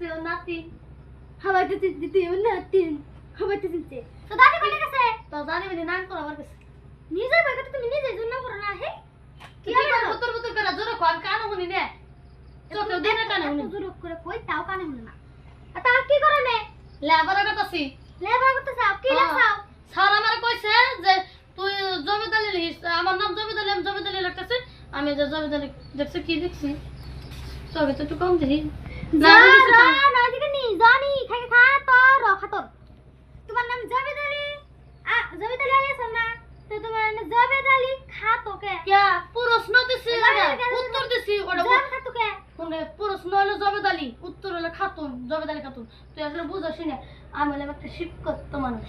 গেছে ও নাতি হবাইতেছে দিতে না তিন হবাইতেছে তো দাদি বলে গেছে তো জানি বলি নাম করে আমার কাছে নিজের বাইকে তুমি নিজে জন্য করো না হে কি করে বুতর বুতর করে জোরে কোন কানে শুনি নে চোখে দিনে কানে শুনি জোর করে কই তাও কানে শুনে না আর তা কি করে নে লেবার করতেছি লেবার করতে চাও কি লেখাও স্যার আমার কইছে যে তুই জমিদারি লিখিস আমার নাম জমিদারি আমি জমিদারি লিখতেছি আমি যে জমিদারি দেখছি কি লিখছি তোকে তো একটু কম দেখি না না দিকে নি জানি খাই খা তো রখা তো তোমার নাম জবেদালি জবেদালি আলিস না তো তোমার নাম জবেদালি খা তো কে क्या प्रश्न দিছি উত্তর দিছি ওটা জান খা তো কে কোনে প্রশ্ন হলো জবেদালি উত্তর হলো খাতুন জবেদালি খাতুন তুই আসলে বুঝছিস না আমি হলাম একটা শিক্ষিত মানুষ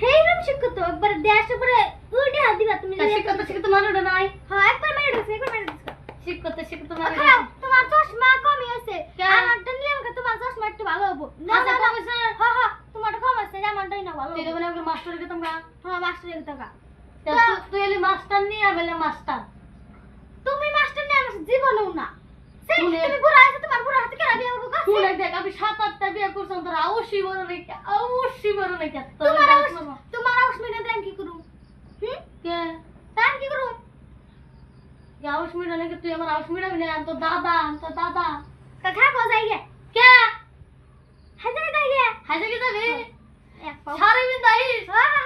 হেই রকম শিক্ষিত একবার দেশ উপরে উল্টে হাত দিবা তুমি শিক্ষিত মানুষ নাই হ্যাঁ একবার মেরে দিছ শিক্ষিত মানুষ খাও তোমার চশমা কমই আছে কে? আমারটা নিলে আমাকে তোমার চশমা একটু ভালো হবো না আচ্ছা, না কম আছে? হ্যাঁ হ্যাঁ তোমারটা কম আছে আমারটাই না ভালো তুই হবো। বলে আমাকে মাস্টার দিতাম গা হ্যাঁ মাস্টার এর টাকা তুই এলি মাস্টার নিয়ে আবেলে মাস্টার তুমি মাস্টার নিয়ে আমার জীবনেও না সেই শুনে- তুমি বুড়া আছে তোমার বুড়া হাতে কেন বিয়ে করবো কাছে শুনে দেখ আমি 7-8টা বিয়ে করছিলাম তোর অবশ্যই বড় নাকি তোমার আউস মিলে দেন কি করু হুম কে তান কি করু আউস মিটা নাকি তুই আমার আউস মিটাবি না তোর দাদা কাকা কো যাই গে কে হাজারে যাই গে হাজে কি যাবি এক পাও সারে বিন দাইস হ্যাঁ